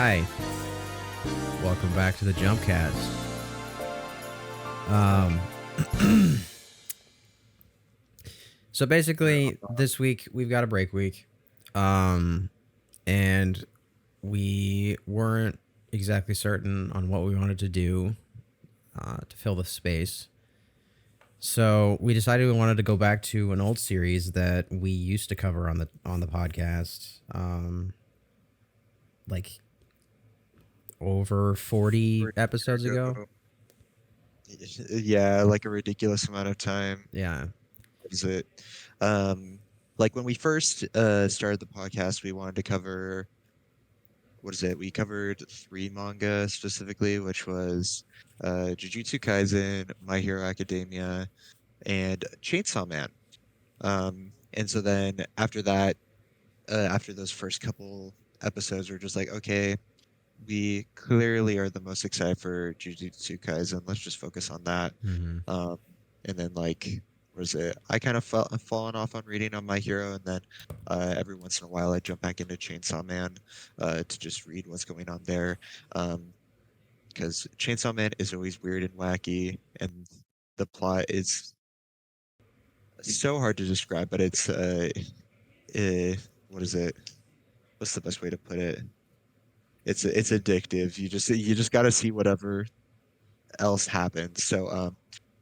Hi, welcome back to the Jumpcast. Um, so basically, this week we've got a break week, and we weren't exactly certain on what we wanted to do to fill the space. So we decided we wanted to go back to an old series that we used to cover on the podcast, like over 40 episodes ago. Yeah, like a ridiculous amount of time. Yeah. What is it? Um, like when we first started the podcast, we wanted to cover what is it? We covered three manga specifically, which was Jujutsu Kaisen, My Hero Academia, and Chainsaw Man. And so then after that, after those first couple episodes, we're just like, okay, we clearly are the most excited for Jujutsu Kaisen. Let's just focus on that. Mm-hmm. Um, and then like, what is it? I kind of felt I've fallen off on reading on My Hero, and then every once in a while I jump back into Chainsaw Man to just read what's going on there. Because Chainsaw Man is always weird and wacky, and the plot is so hard to describe, but it's uh what is it? What's the best way to put it? It's addictive. You just got to see whatever else happens. So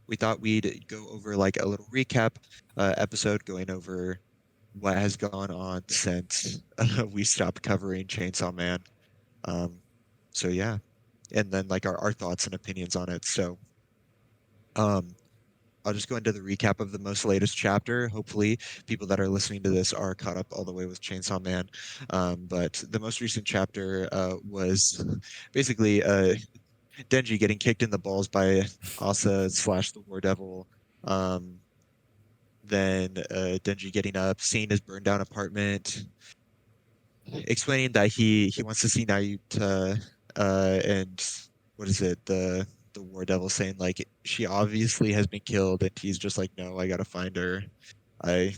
we thought we'd go over like a little recap episode going over what has gone on since we stopped covering Chainsaw Man. Um, so yeah, and then like our thoughts and opinions on it. So um, I'll just go into the recap of the most latest chapter. Hopefully, people that are listening to this are caught up all the way with Chainsaw Man. But the most recent chapter was basically Denji getting kicked in the balls by Asa slash the War Devil. Um, then Denji getting up, seeing his burned down apartment, explaining that he wants to see Nayuta, and what is it, the War Devil saying like she obviously has been killed, and he's just like, no, I gotta find her. I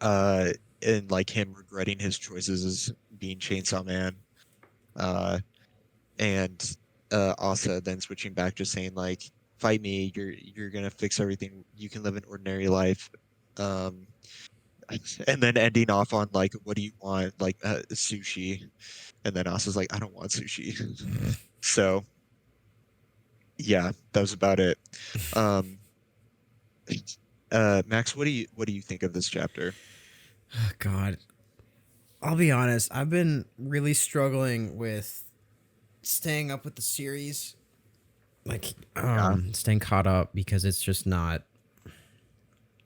uh and like him regretting his choices as being Chainsaw Man. Uh and Asa then switching back, just saying like, fight me, you're gonna fix everything, you can live an ordinary life. Um and then ending off on like, what do you want, like sushi, and then Asa's like, I don't want sushi. So yeah, that was about it. um Max, what do you think of this chapter? God, I'll be honest. I've been really struggling with staying up with the series, like Yeah. staying caught up because it's just not.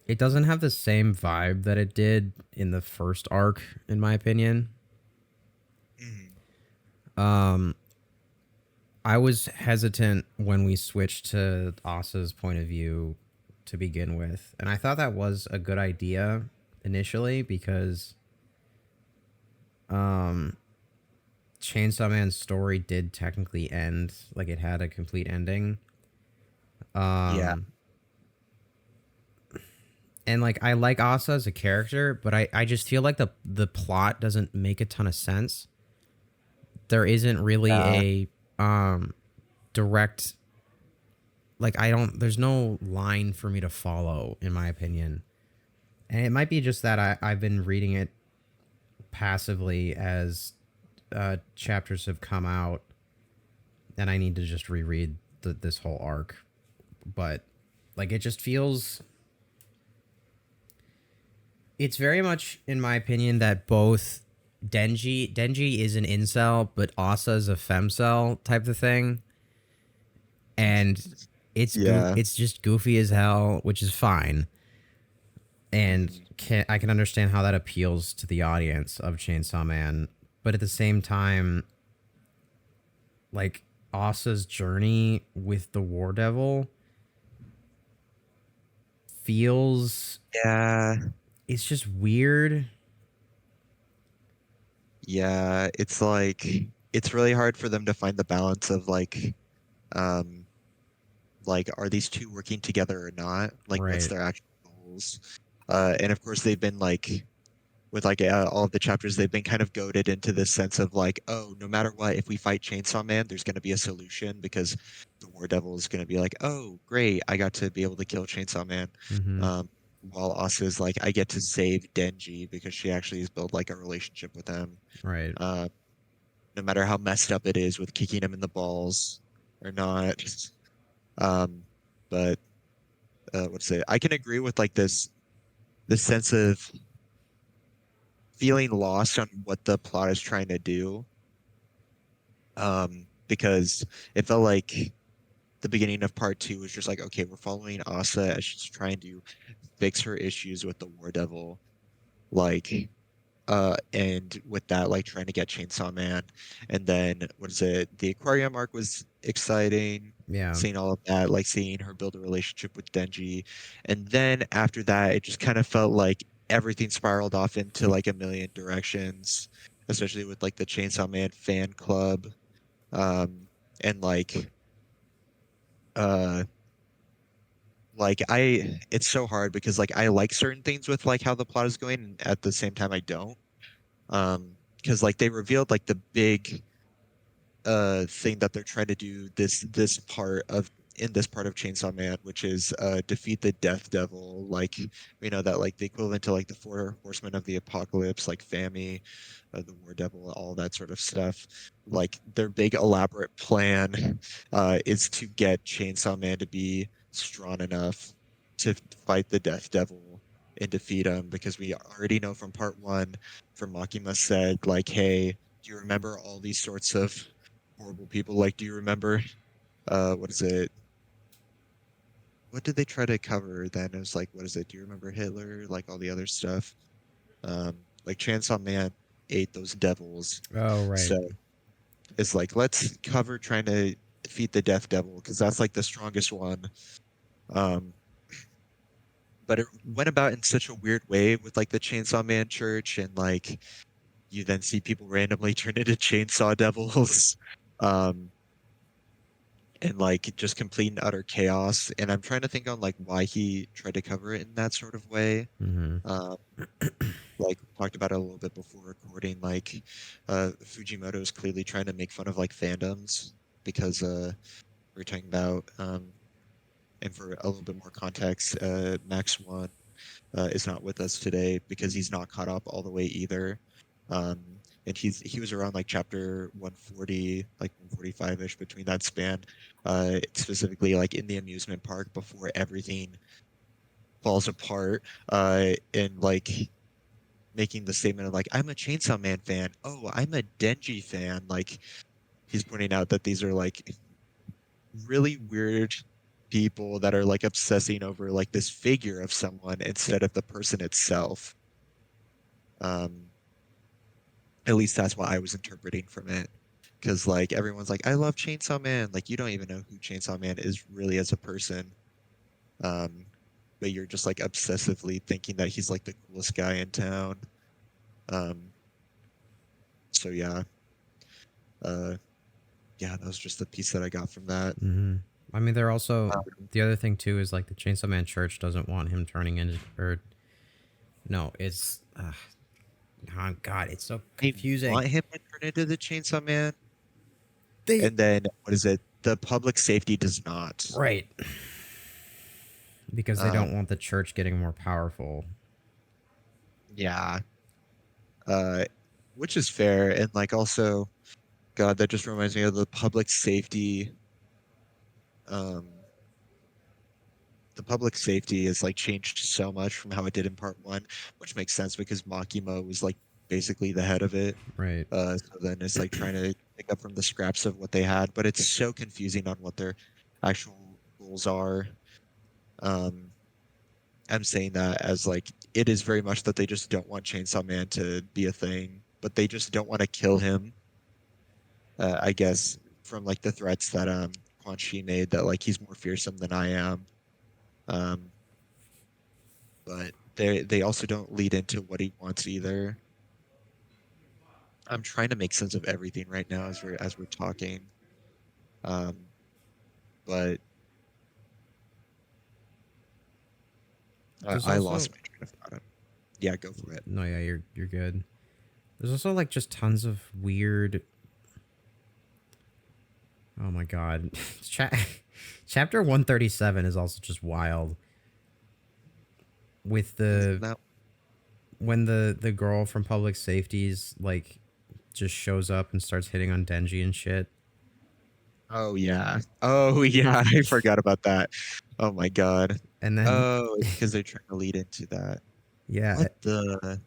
It doesn't have the same vibe that it did in the first arc, in my opinion. Mhm. Um, I was hesitant when we switched to Asa's point of view to begin with, and I thought that was a good idea initially because um Chainsaw Man's story did technically end, like it had a complete ending. Yeah. Um and like I like Asa as a character, but I just feel like the plot doesn't make a ton of sense. There isn't Yeah. really a direct, like I don't there's no line for me to follow in my opinion. And it might be just that I've been reading it passively as chapters have come out and I need to just reread this whole arc. But like it just feels, it's very much in my opinion that both Denji is an incel, but Asa is a femcel type of thing, and Yeah. it's just goofy as hell, which is fine, and Mhm. I can understand how that appeals to the audience of Chainsaw Man, but at the same time, like Asa's journey with the War Devil feels, Yeah. it's just weird. Yeah, it's like it's really hard for them to find the balance of um like, are these two working together or not? Like, what's Right. their actual goals? And of course they've been like with like all of the chapters, they've been kind of goaded into this sense of like, oh, no matter what, if we fight Chainsaw Man, there's going to be a solution because the War Devil is going to be like, oh, great, I got to be able to kill Chainsaw Man. Mm-hmm. Um, while Asa's like, I get to save Denji because she actually has built like a relationship with him. Right. Uh, no matter how messed up it is with kicking him in the balls or not. Um, but what's it? I can agree with like this sense of feeling lost on what the plot is trying to do. Because it felt like the beginning of part two was just like, okay, we're following Asa as she's trying to fix her issues with the War Devil, like, and with that, like trying to get Chainsaw Man, and then what is it? The aquarium arc was exciting, Yeah. seeing all of that, like seeing her build a relationship with Denji, and then after that, it just kind of felt like everything spiraled off into like a million directions, especially with like the Chainsaw Man fan club, um, and uh it's so hard because like I like certain things with like how the plot is going, and at the same time I don't. Because like they revealed like the big thing that they're trying to do this part of in this part of Chainsaw Man, which is defeat the Death Devil. Like we know that like the equivalent to like the four horsemen of the apocalypse, like Fami, the War Devil, all that sort of stuff. Like their big elaborate plan is to get Chainsaw Man to be strong enough to fight the Death Devil and defeat him, because we already know from part one, from Makima said like, hey, do you remember all these sorts of horrible people? Like, do you remember what is it? What did they try to cover then? It was like, what is it? Do you remember Hitler? Like all the other stuff. Like Chainsaw Man ate those devils. Oh, right. So it's like, let's cover trying to defeat the Death Devil because that's like the strongest one. Um, but it went about in such a weird way with like the Chainsaw Man Church, and like you then see people randomly turn into Chainsaw Devils. Um, and like just complete and utter chaos. And I'm trying to think on like why he tried to cover it in that sort of way. Mm-hmm. Um, like we talked about it a little bit before recording, like Fujimoto is clearly trying to make fun of like fandoms because we're talking about and for a little bit more context, Max One is not with us today because he's not caught up all the way either. Um, and he was around like chapter 140, like 145-ish, between that span, specifically like in the amusement park before everything falls apart, and like making the statement of like, I'm a Chainsaw Man fan. Oh, I'm a Denji fan. Like he's pointing out that these are like really weird people that are like obsessing over like this figure of someone instead of the person itself. Um, at least that's what I was interpreting from it. Because like everyone's like, I love Chainsaw Man. Like you don't even know who Chainsaw Man is really as a person. Um, but you're just like obsessively thinking that he's like the coolest guy in town. Um, so yeah, uh, yeah, that was just the piece that I got from that. Mm-hmm. I mean, they're also Um, the other thing too is like the Chainsaw Man Church doesn't want him turning into or no, it's oh God, it's so they confusing. want him to turn into the Chainsaw Man, They and then what is it? The public safety does not. right because they Um, don't want the church getting more powerful. yeah, uh, which is fair, and like also, God, that just reminds me of the public safety. Um, the public safety is like changed so much from how it did in part one, which makes sense because Makima was like basically the head of it. Right. So then it's like trying to pick up from the scraps of what they had, but it's so confusing on what their actual goals are. Um, I'm saying that as like it is very much that they just don't want Chainsaw Man to be a thing, but they just don't want to kill him. I guess from like the threats that Quan Chi made, that like he's more fearsome than I am. Um, but they also don't lead into what he wants either. I'm trying to make sense of everything right now as we're talking. Um, but There's I lost also my train of thought. Yeah, go for it. No, yeah, you're good. There's also like just tons of weird. Oh my god, chapter 137 is also just wild. With Isn't the that? when the girl from public safety's like just shows up and starts hitting on Denji and shit. Oh yeah. Oh yeah. I forgot about that. Oh my God. And then Oh, it's because they're trying to lead into that. yeah, What the?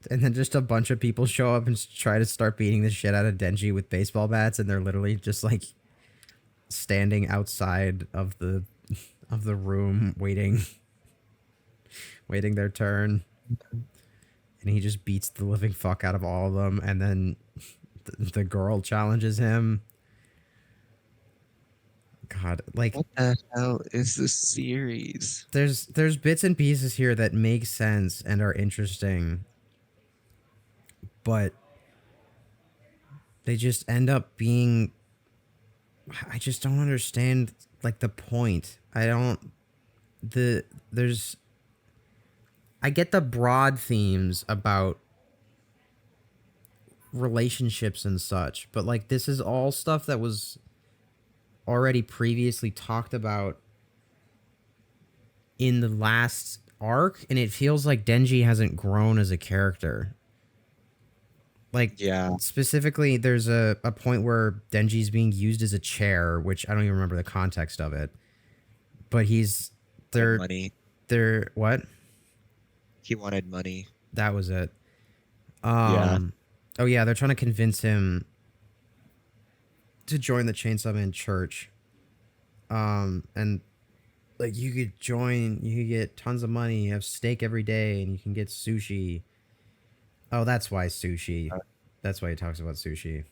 and then just a bunch of people show up and try to start beating the shit out of Denji with baseball bats, and they're literally just like standing outside of the room waiting their turn, and he just beats the living fuck out of all of them, and then the girl challenges him. God, like What the hell is this series? there's bits and pieces here that make sense and are interesting, but they just end up being, I just don't understand like the point. I don't the there's I get the broad themes about relationships and such, but like this is all stuff that was already previously talked about in the last arc, and it feels like Denji hasn't grown as a character. Like Yeah, specifically there's a point where Denji's being used as a chair, which I don't even remember the context of it. But he's and they're money. they're what? He wanted money. That was it. Yeah. Oh yeah, they're trying to convince him to join the Chainsaw Man Church. And like you could join, you could get tons of money, you have steak every day, and you can get sushi. Oh, that's why sushi. That's why he talks about sushi.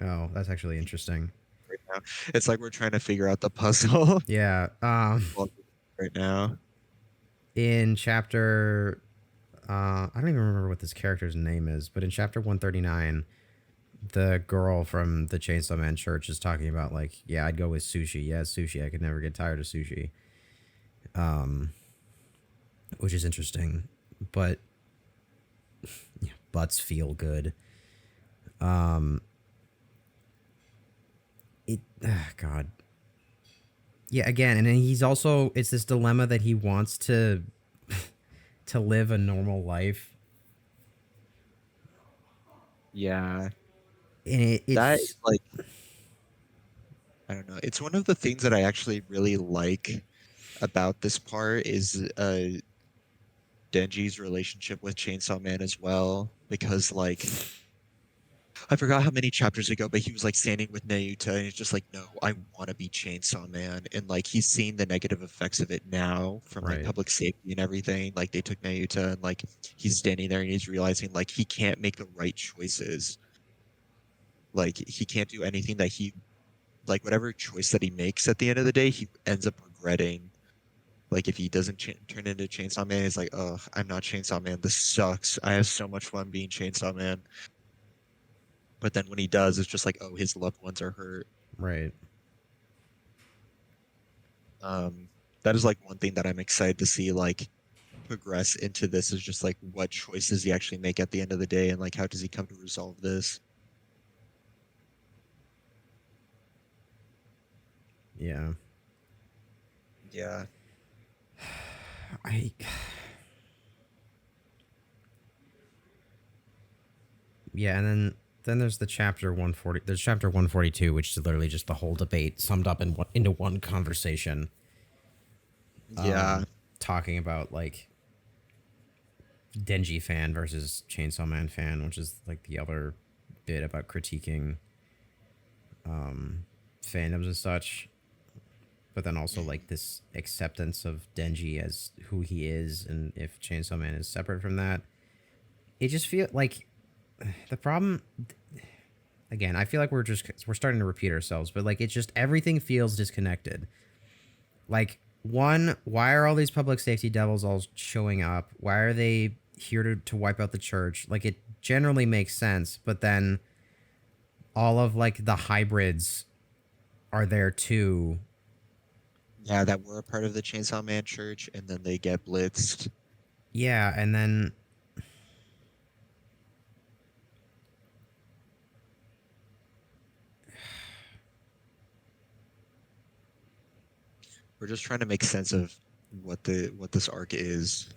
Oh, that's actually interesting. Right now, it's like we're trying to figure out the puzzle Yeah. well, right now. In chapter, I don't even remember what this character's name is, but in chapter 139, the girl from the Chainsaw Man Church is talking about like, yeah, I'd go with sushi. Yeah, sushi. I could never get tired of sushi. Which is interesting, but yeah, butts feel good. It, God, yeah. Again, and then he's also it's this dilemma that he wants to live a normal life, Yeah. and That it's is like, I don't know. It's one of the things that I actually really like about this part is Denji's relationship with Chainsaw Man as well. Because like I forgot how many chapters ago, but he was like standing with Nayuta and he's just like, no, I want to be Chainsaw Man. And like he's seeing the negative effects of it now from like right, public safety and everything. Like they took Nayuta and like he's standing there and he's realizing like he can't make the right choices. Like he can't do anything that he like whatever choice that he makes at the end of the day, he ends up regretting. Like if he doesn't turn into Chainsaw Man, he's like, oh, I'm not Chainsaw Man. This sucks. I have so much fun being Chainsaw Man. But then when he does, it's just like, oh, his loved ones are hurt. right. Um, that is like one thing that I'm excited to see like progress into this is just like what choices he actually make at the end of the day and like how does he come to resolve this? Yeah. Yeah. I yeah, and then there's the chapter 140. There's chapter 142, which is literally just the whole debate summed up in into one conversation. Yeah. Talking about like Denji fan versus Chainsaw Man fan, which is like the other bit about critiquing fandoms and such. But then also like this acceptance of Denji as who he is, and if Chainsaw Man is separate from that, it just feel like the problem. Again, I feel like we're starting to repeat ourselves, but like it's just everything feels disconnected. Like one, why are all these public safety devils all showing up? Why are they here to wipe out the church? Like it generally makes sense, but then all of like the hybrids are there too. Yeah, that were a part of the Chainsaw Man church and then they get blitzed. Yeah, and then We're just trying to make sense of what this arc is.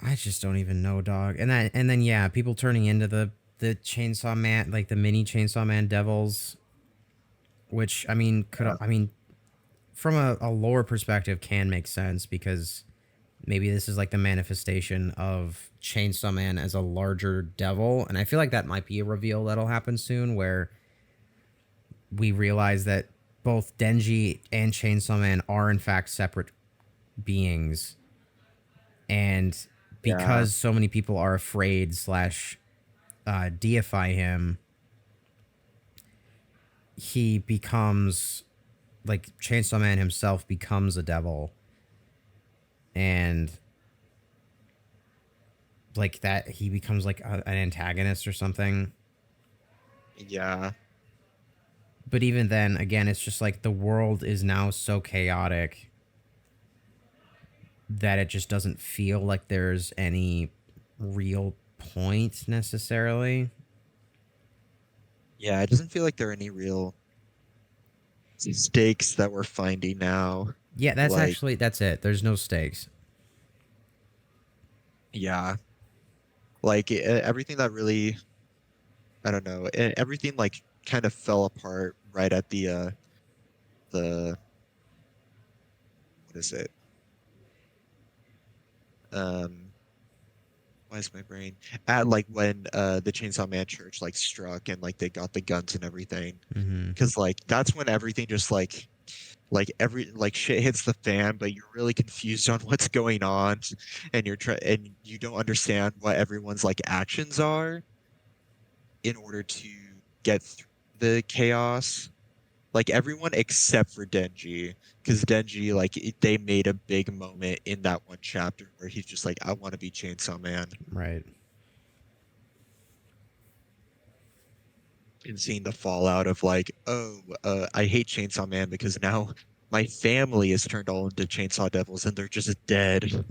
I just don't even know, dog. And then yeah, people turning into the Chainsaw Man, like the mini Chainsaw Man devils, which I mean could Yeah. I mean from a lore perspective can make sense because maybe this is like the manifestation of Chainsaw Man as a larger devil, and I feel like that might be a reveal that'll happen soon where we realize that both Denji and Chainsaw Man are in fact separate beings, and Yeah. because so many people are afraid slash deify him, he becomes like Chainsaw Man himself becomes a devil, and like that he becomes like an antagonist or something. Yeah. But even then, again, it's just like the world is now so chaotic that it just doesn't feel like there's any real point necessarily. Yeah. It doesn't feel like there are any real stakes that we're finding now. Yeah, Like, that's it. There's no stakes. yeah. Like everything that really, I don't know, everything like kind of fell apart right at the what is it? Um, why is my brain at like when the Chainsaw Man Church like struck and like they got the guns and everything. Mm-hmm. Because like that's when everything just like every like shit hits the fan, but you're really confused on what's going on, and and you don't understand what everyone's like actions are in order to get through the chaos. Like everyone except for Denji, because Denji, like they made a big moment in that one chapter where he's just like, I want to be Chainsaw Man. Right. And seeing the fallout of like, oh, I hate Chainsaw Man because now my family is turned all into Chainsaw Devils and they're just dead.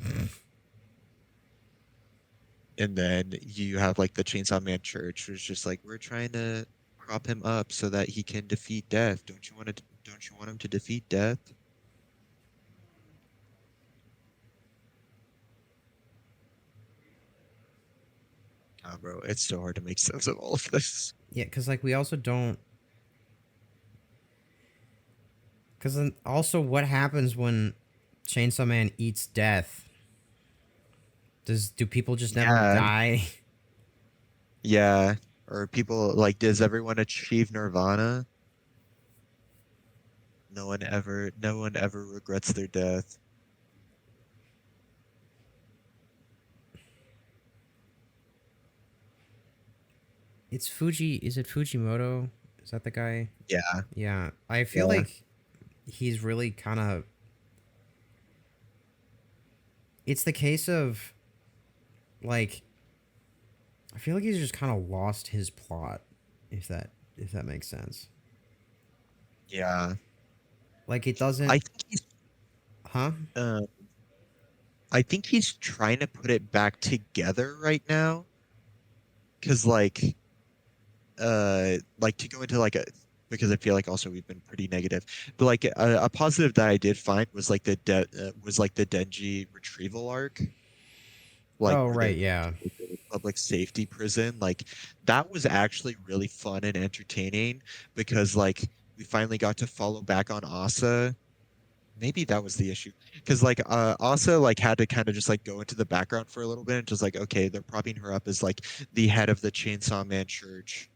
And then you have like the Chainsaw Man Church, who's just like, we're trying to prop him up so that he can defeat death. Don't you want him to defeat death? Oh, bro, it's so hard to make sense of all of this. Yeah, because like we also don't. Because then also, what happens when Chainsaw Man eats death? Do people just never Yeah, die? yeah. Or people like, does everyone achieve nirvana? No one ever regrets their death. It's Fuji. Is it Fujimoto? Is that the guy? Yeah, Yeah, I feel yeah. like he's really kind of. It's the case of like I feel like he's just kind of lost his plot, if that makes sense. Yeah. Like it I doesn't, think he's huh? uh, I think he's trying to put it back together right now. Cause like to go into like a because I feel like also we've been pretty negative. But like a positive that I did find was like was like the Denji retrieval arc, like Oh where they right, went yeah. to like, the public safety prison. Like that was actually really fun and entertaining because like we finally got to follow back on Asa. Maybe that was the issue. Because like Asa like had to kind of just like go into the background for a little bit and just like, okay, they're propping her up as like the head of the Chainsaw Man Church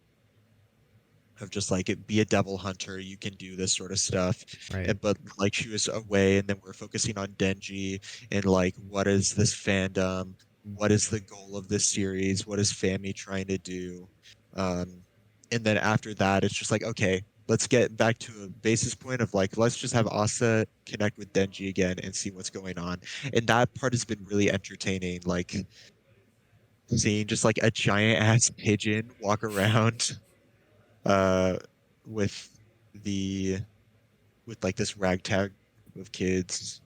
of just like be a devil hunter, you can do this sort of stuff. Right. And but like she was away, and then we're focusing on Denji and like what is this fandom? What is the goal of this series? What is Fami trying to do? Um, and then after that, it's just like okay, let's get back to a basis point of like let's just have Asa connect with Denji again and see what's going on. And that part has been really entertaining. Like seeing just like a giant ass pigeon walk around uh with the with like this ragtag group of kids.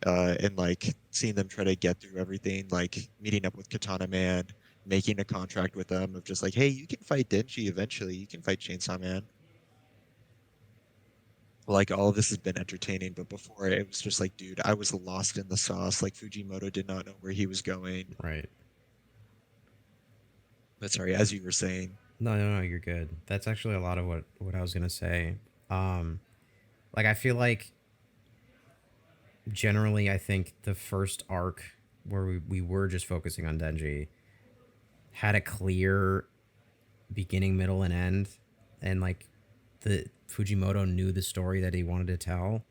and like seeing them try to get through everything, like meeting up with Katana Man, making a contract with them of just like, hey, you can fight Denji eventually, you can fight Chainsaw Man. Like all of this has been entertaining, but before it was just like, dude, I was lost in the sauce. Like Fujimoto did not know where he was going. Right. But sorry, as you were saying. No, no, no, you're good. That's actually a lot of what I was gonna say. Um, like I feel like generally, I think the first arc where we were just focusing on Denji had a clear beginning, middle, and end, and like the Fujimoto knew the story that he wanted to tell.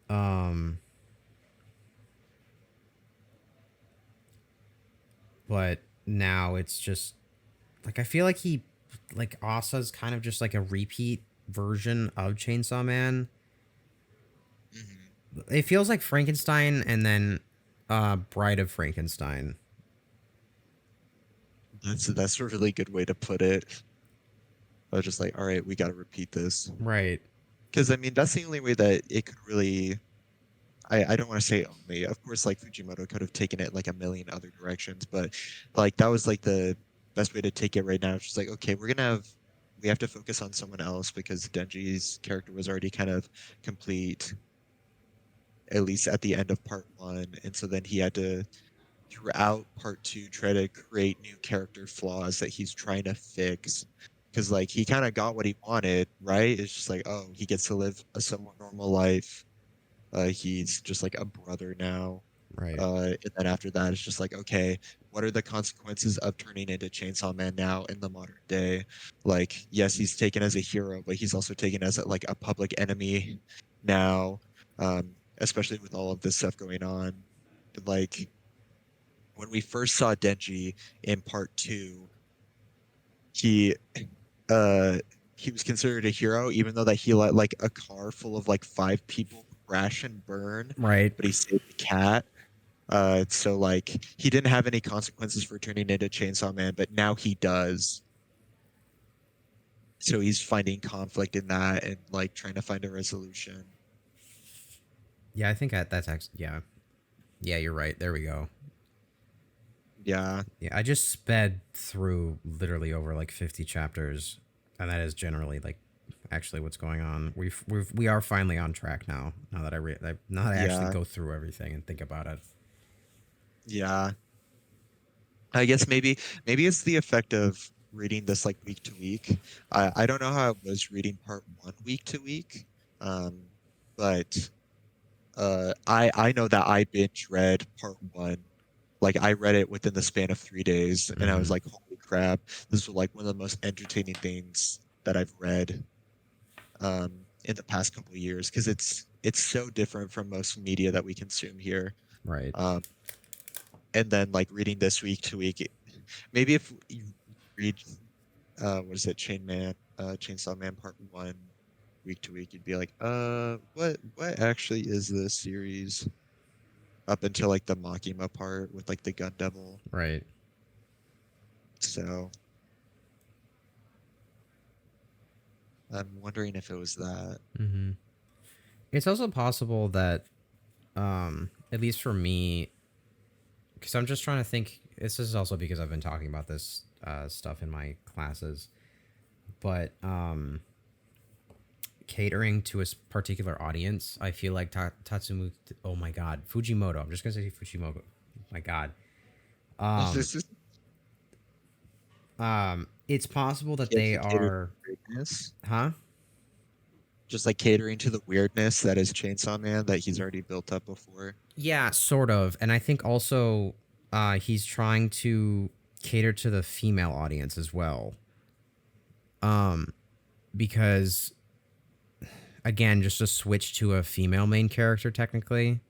Mhm. Um, but now it's just like I feel like like Asa's kind of just like a repeat version of Chainsaw Man. Mhm. It feels like Frankenstein and then Bride of Frankenstein. That's a really good way to put it. I was just like, all right, we got to repeat this. Right. Because I mean, that's the only way that it could really. I don't want to say only. Of course, like Fujimoto could have taken it like a million other directions, but like that was like the best way to take it right now. It's just like, okay, we have to focus on someone else because Denji's character was already kind of complete, at least at the end of part one, and so then he had to throughout part two try to create new character flaws that he's trying to fix because like he kind of got what he wanted, right? It's just like, oh, he gets to live a somewhat normal life. He's just like a brother now. Right. And then after that it's just like, okay, what are the consequences of turning into Chainsaw Man now in the modern day? Like, yes, he's taken as a hero, but he's also taken as like a public enemy now, especially with all of this stuff going on. Like when we first saw Denji in part two, he uh he was considered a hero, even though that he let like a car full of like five people crash and burn, Right. but he saved the cat. So like he didn't have any consequences for turning into Chainsaw Man, but now he does. So he's finding conflict in that and like trying to find a resolution. Yeah, I think that's actually yeah. Yeah, you're right. There we go. Yeah, Yeah, I just sped through literally over like 50 chapters, and that is generally like actually what's going on. We are finally on track now. Now that now that I actually yeah, go through everything and think about it. yeah. I guess maybe it's the effect of reading this like week to week. I don't know how it was reading part one week to week, um, but I know that I binge read part one. Like I read it within the span of 3 days, and I was Mm-hmm. like, holy crap, this was like one of the most entertaining things that I've read in the past couple of years because it's so different from most media that we consume here. Right. Um, and then like reading this week to week, maybe if you read what is it, Chainsaw Man Part One, week to week, you'd be like, what actually is this series? Up until like the Makima part with like the Gun Devil. Right. So I'm wondering if it was that. Mm-hmm. It's also possible that, at least for me, because I'm just trying to think. This is also because I've been talking about this stuff in my classes, but catering to a particular audience. I feel like Tatsumu. Oh my God, Fujimoto. I'm just gonna say Fujimoto. My God. Um, This is it's possible that they catering to are, weirdness. huh? Just like catering to the weirdness that is Chainsaw Man that he's already built up before. Yeah, sort of. And I think also, he's trying to cater to the female audience as well. Um, because again, just a switch to a female main character technically,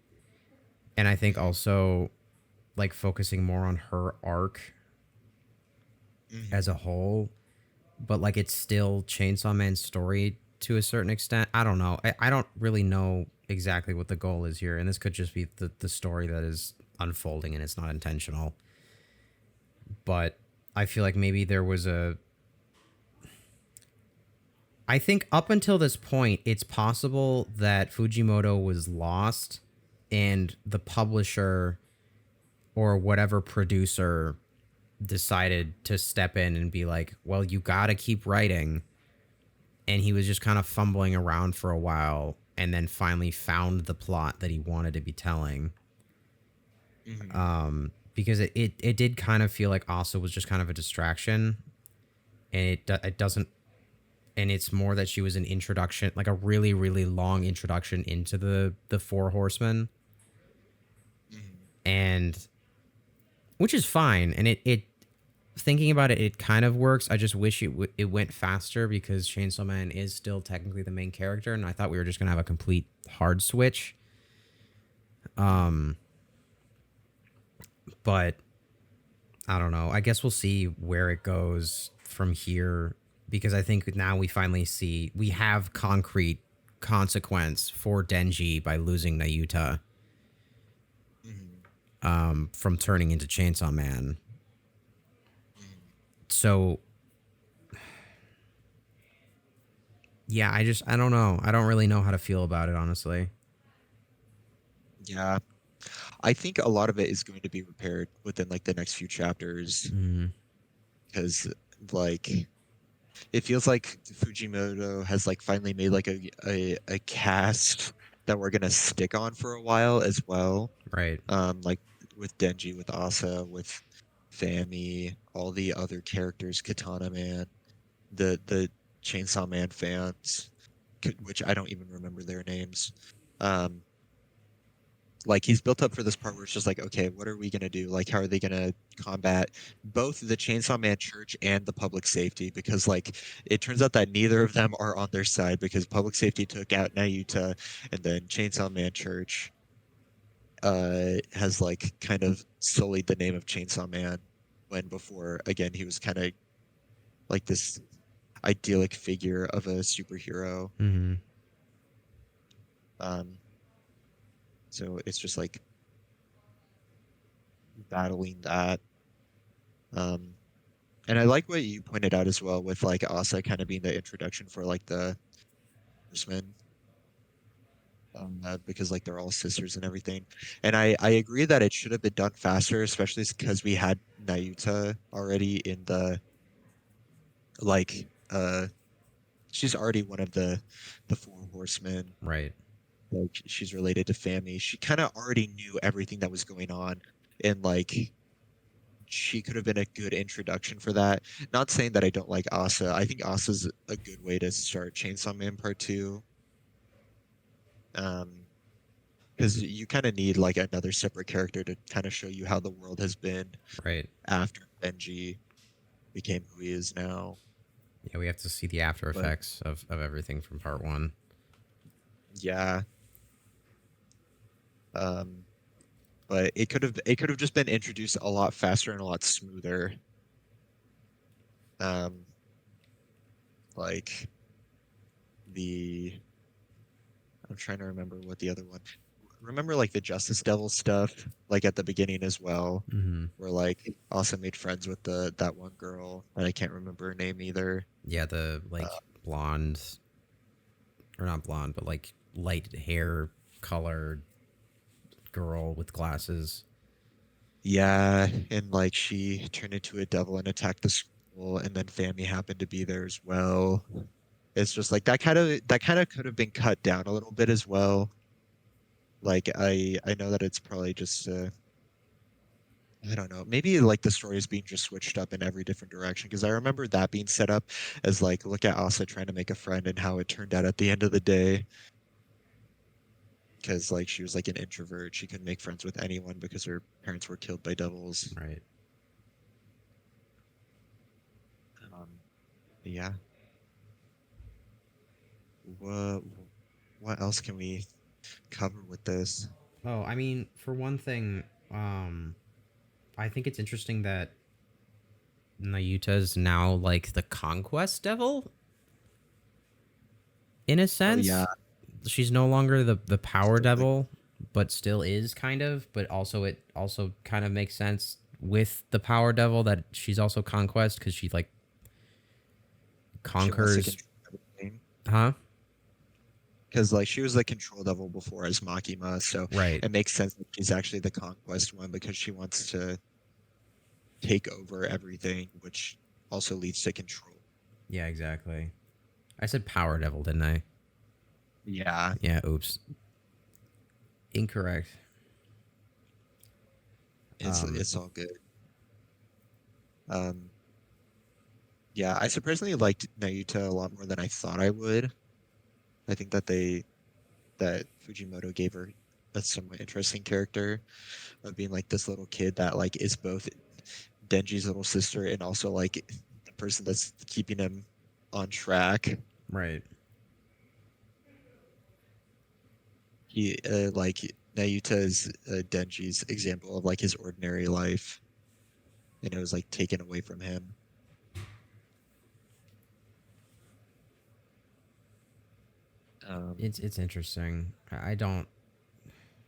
and I think Mhm. also like focusing more on her arc as Mhm. a whole, but like it's still Chainsaw Man's story to a certain extent. I don't know. I don't really know exactly what the goal is here, and this could just be the story that is unfolding and it's not intentional. But I feel like maybe there was I think up until this point, it's possible that Fujimoto was lost and the publisher or whatever producer decided to step in and be like, well, you got to keep writing. And he was just kind of fumbling around for a while and then finally found the plot that he wanted to be telling. Hmm. Because it did kind of feel like Asa was just kind of a distraction. And it doesn't, and it's more that she was an introduction, like a really, really long introduction into the Four Horsemen. Hmm. And which is fine. And it thinking about it, it kind of works. I just wish it went faster because Chainsaw Man is still technically the main character, and I thought we were just gonna have a complete hard switch. But I don't know. I guess we'll see where it goes from here because I think now we finally see we have concrete consequence for Denji by losing Nayuta Hmm. from turning into Chainsaw Man. Hmm. So yeah, I don't know. I don't really know how to feel about it, honestly. Yeah, I think a lot of it is going to be repaired within like the next few chapters Mm, because like it feels like Fujimoto has like finally made like a cast that we're gonna stick on for a while as well. right. Like with Denji, with Asa, with Fami, all the other characters, Katana Man, the Chainsaw Man fans, which I don't even remember their names. Um, like he's built up for this part where it's just like, okay, what are we gonna do? Like, how are they gonna combat both the Chainsaw Man Church and the public safety? Because like it turns out that neither of them are on their side because public safety took out Nayuta, and then Chainsaw Man Church has like kind of sullied the name of Chainsaw Man when before again he was kind of like this idyllic figure of a superhero. Mm-hmm. Um, so it's just like battling that. Um, and I like what you pointed out as well with like Asa kind of being the introduction for like the Horsemen, because like they're all sisters and everything. And I agree that it should have been done faster, especially because we had Nayuta already in the like she's already one of the four horsemen. Right. Like she's related to Fami. She kind of already knew everything that was going on, and like she could have been a good introduction for that. Not saying that I don't like Asa. I think Asa's a good way to start Chainsaw Man Part Two. Um, because you kind of need like another separate character to kind of show you how the world has been Right. after Benji became who he is now. Yeah, we have to see the after But effects of everything from part one. yeah, um, but it could have just been introduced a lot faster and a lot smoother. Um, like the I'm trying to remember what the other one. Remember like the Justice Devil stuff, like at the beginning as well, Mm-hmm. where like also made friends with the that one girl and I can't remember her name either. Yeah, the Uh, like blonde or not blonde, but like light hair colored girl with glasses. yeah, and like she turned into a devil and attacked the school, and then Fami happened to be there as well. It's just like that kind of could have been cut down a little bit as well. Like I know that it's probably just I don't know. Maybe like the story is being just switched up in every different direction because I remember that being set up as like look at Asa trying to make a friend and how it turned out at the end of the day because like she was like an introvert. She couldn't make friends with anyone because her parents were killed by devils. Right. Um, yeah. What what else can we cover with this? Oh, I mean, for one thing, I think it's interesting that Nayuta's now like the conquest devil in a Oh yeah, sense. She's no longer the power still like devil, but still is kind of. But also, it also kind of makes sense with the power devil that she's also conquest because she like she wants to conquers. control everything. Huh? Because like she was the control devil before as Makima, so Right. it makes sense that she's actually the conquest one because she wants to take over everything, which also leads to control. Yeah, exactly. I said Power Devil, didn't I? Yeah, Yeah, oops. Incorrect. it's all good. Um, yeah, I surprisingly liked Nayuta a lot more than I thought I would. I think that Fujimoto gave her a somewhat interesting character of being like this little kid that like is both Denji's little sister and also like the person that's keeping him on track. Right. He like Nayuta is Denji's example of like his ordinary life, and it was like taken away from him. Um, It's interesting. I don't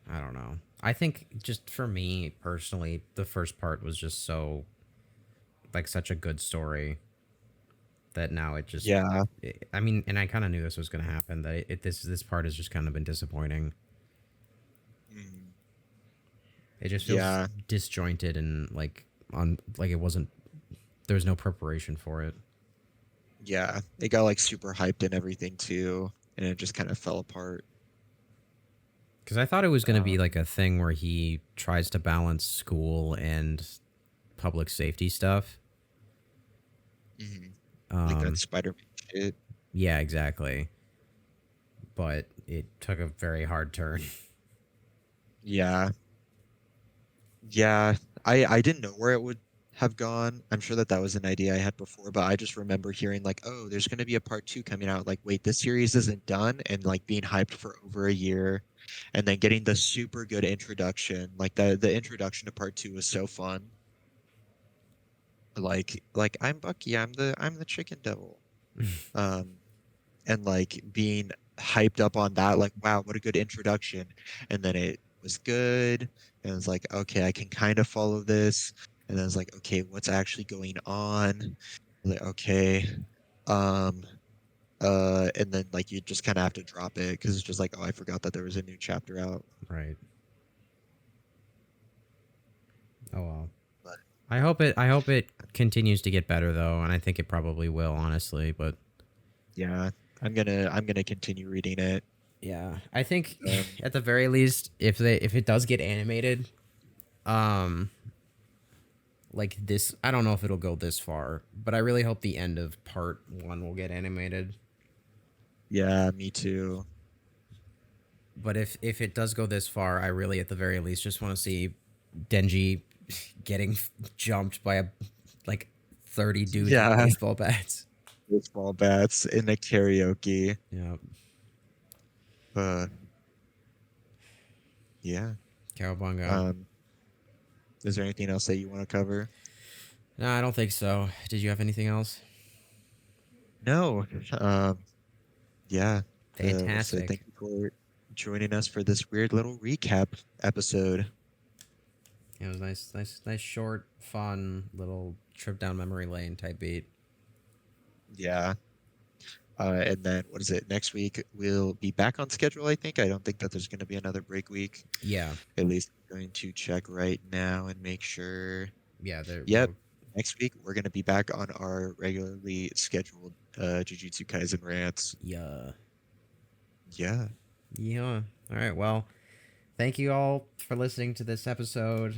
know. I think just for me personally, the first part was just so like such a good story that now it just yeah, I mean, and I kind of knew this was going to happen that this part has just kind of been disappointing. mm, It just feels yeah, disjointed and like it wasn't there was no preparation for it. yeah. It got like super hyped and everything too, and it just kind of fell apart. Cuz I thought it was going to be Um, like a thing where he tries to balance school and public safety stuff. mhm. Like that Um Spider-Man shit. yeah, exactly. But it took a very hard turn. Yeah, yeah. I didn't know where it would have gone. I'm sure that that was an idea I had before, but I just remember hearing like, oh, there's going to be a part two coming out. Like, wait, this series isn't done, and like being hyped for over a year, and then getting the super good introduction. Like the introduction to part two was so fun. Like I'm Bucky. I'm the Chicken Devil. Um, and like being hyped up on that, like, wow, what a good introduction. And then it was good. And it's like, okay, I can kind of follow this. And then it's like, okay, what's actually going on? Like, okay. Um, and then like you just kind of have to drop it because it's just like, oh, I forgot that there was a new chapter out. Right. Oh well. But I hope it continues to get better though, and I think it probably will, honestly, but yeah, I'm gonna continue reading it. yeah. I think Um, at the very least if it does get animated, um like this I don't know if it'll go this far, but I really hope the end of part 1 will get animated. yeah, me too. But if it does go this far, I really at the very least just want to see Denji getting jumped by a like 30 dudes with Yeah, baseball bats. baseball bats in a karaoke. Yeah. Uh, yeah. Cowabunga. Um, is there anything else that you want to cover? No, I don't think so. Did you have anything else? No. Um, yeah. We'll say thank Fantastic. you for joining us for this weird little recap episode. It was nice, short, fun little trip down memory lane type beat. Yeah. And then what is it? Next week we'll be back on schedule, I think. I don't think that there's going to be another break week. Yeah, At least I'm going to check right now and make sure. yeah. Yep. Next week we're going to be back on our regularly scheduled Jujutsu Kaisen rants. Yeah, Yeah. yeah. All right. Well, thank you all for listening to this episode.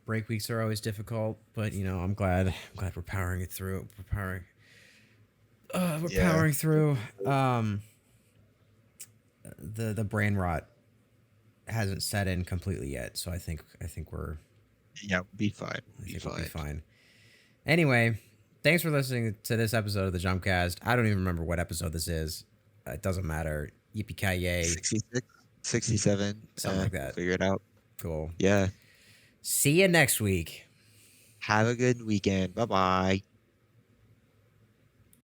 Break weeks are always difficult, but you know I'm glad we're powering it through. We're Yeah. powering through. The brain rot hasn't set in completely yet, so I think Yeah, we'll be fine. We'll I be think we'll be fine. fine. Anyway, thanks for listening to this episode of the Jumpcast. I don't even remember what episode this is. It doesn't matter. Yippee ki yay, 66, 67. something like We'll that. figure it out. Cool. Yeah. See you next week. Have a good weekend. Bye bye.